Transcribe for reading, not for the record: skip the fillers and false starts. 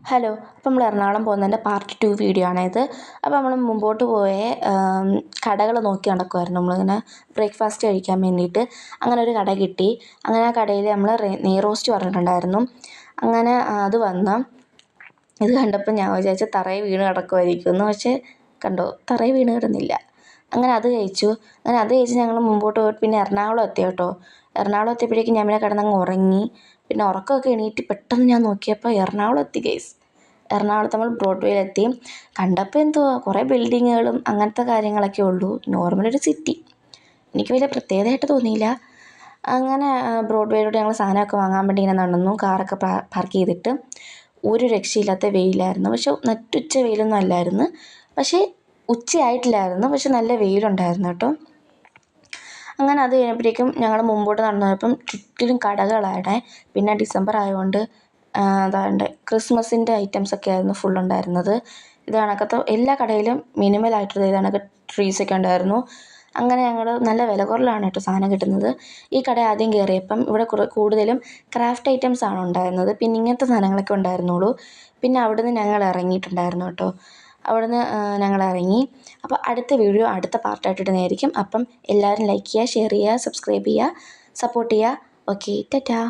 Hello, അപ്പോൾ നമ്മൾ എറണാകുളം പോകുന്നതിൻ്റെ പാർട്ട് 2 വീഡിയോ ആണിത്. അപ്പോൾ നമ്മൾ മുമ്പോട്ട് പോയ കടകൾ നോക്കി നടക്കുമായിരുന്നു. നമ്മളിങ്ങനെ ബ്രേക്ക്ഫാസ്റ്റ് കഴിക്കാൻ വേണ്ടിയിട്ട് അങ്ങനെ ഒരു കട കിട്ടി. അങ്ങനെ ആ കടയിൽ നമ്മൾ നെയ്റോസ്റ്റ് പറഞ്ഞിട്ടുണ്ടായിരുന്നു. അങ്ങനെ അത് വന്ന് ഇത് കണ്ടപ്പോൾ ഞാൻ വിചാരിച്ചു തറയിൽ വീണ് കിടക്കുമായിരിക്കും എന്ന്. പക്ഷേ കണ്ടോ, തറയിൽ വീണ് കിടന്നില്ല. അങ്ങനെ അത് കഴിച്ചു. ഞങ്ങൾ മുമ്പോട്ട് പോയിട്ട് പിന്നെ എറണാകുളം എത്തി കേട്ടോ. എറണാകുളം എത്തിയപ്പോഴേക്കും ഞാൻ പിന്നെ കിടന്നങ്ങ് ഉറങ്ങി. പിന്നെ ഉറക്കമൊക്കെ എണീറ്റ് പെട്ടെന്ന് ഞാൻ നോക്കിയപ്പോൾ എറണാകുളം എത്തി ഗൈസ്. എറണാകുളത്ത് നമ്മൾ ബ്രോഡ്വേയിലെത്തി. കണ്ടപ്പോൾ എന്തുവാ കുറേ ബിൽഡിങ്ങുകളും അങ്ങനത്തെ കാര്യങ്ങളൊക്കെ ഉള്ളൂ. നോർമലൊരു സിറ്റി. എനിക്ക് വലിയ പ്രത്യേകതയായിട്ട് തോന്നിയില്ല. അങ്ങനെ ബ്രോഡ്വേയിലൂടെ ഞങ്ങൾ സാധനമൊക്കെ വാങ്ങാൻ വേണ്ടി ഇങ്ങനെ നടന്നു. കാറൊക്കെ പാർക്ക് ചെയ്തിട്ട്. ഒരു രക്ഷയില്ലാത്ത വെയിലായിരുന്നു. പക്ഷെ നട്ടുച്ച വെയിലൊന്നും അല്ലായിരുന്നു. പക്ഷേ ഉച്ചയായിട്ടില്ലായിരുന്നു. പക്ഷെ നല്ല വെയിലുണ്ടായിരുന്നു കേട്ടോ. അങ്ങനെ അത് കഴിഞ്ഞപ്പോഴേക്കും ഞങ്ങൾ മുമ്പോട്ട് നടന്നു പോയപ്പം ചുറ്റിലും കടകളാണ്. പിന്നെ ഡിസംബർ ആയതുകൊണ്ട് അതാണ്ട് ക്രിസ്മസിൻ്റെ ഐറ്റംസൊക്കെ ആയിരുന്നു ഫുൾ ഉണ്ടായിരുന്നത്. ഇത് കണക്കത്തെ എല്ലാ കടയിലും മിനിമലായിട്ടുള്ള ഇത് കണക്ക് ട്രീസൊക്കെ ഉണ്ടായിരുന്നു. അങ്ങനെ ഞങ്ങൾ നല്ല വില കുറവിലാണ് കേട്ടോ സാധനം കിട്ടുന്നത്. ഈ കട ആദ്യം കയറിയപ്പം ഇവിടെ കൂടുതലും ക്രാഫ്റ്റ് ഐറ്റംസ് ആണ് ഉണ്ടായിരുന്നത്. പിന്നെ ഇങ്ങനത്തെ സാധനങ്ങളൊക്കെ ഉണ്ടായിരുന്നുള്ളൂ. പിന്നെ അവിടുന്ന് ഞങ്ങൾ ഇറങ്ങിയിട്ടുണ്ടായിരുന്നു കേട്ടോ. അവിടുന്ന് ഞങ്ങൾ ഇറങ്ങി. അപ്പോൾ അടുത്ത വീഡിയോ അടുത്ത പാർട്ടായിട്ട് ഇടുന്നതായിരിക്കും. അപ്പം എല്ലാവരും ലൈക്ക് ചെയ്യുക, ഷെയർ ചെയ്യുക, സബ്സ്ക്രൈബ് ചെയ്യുക, സപ്പോർട്ട് ചെയ്യുക. ഓക്കെ, ടാറ്റാ.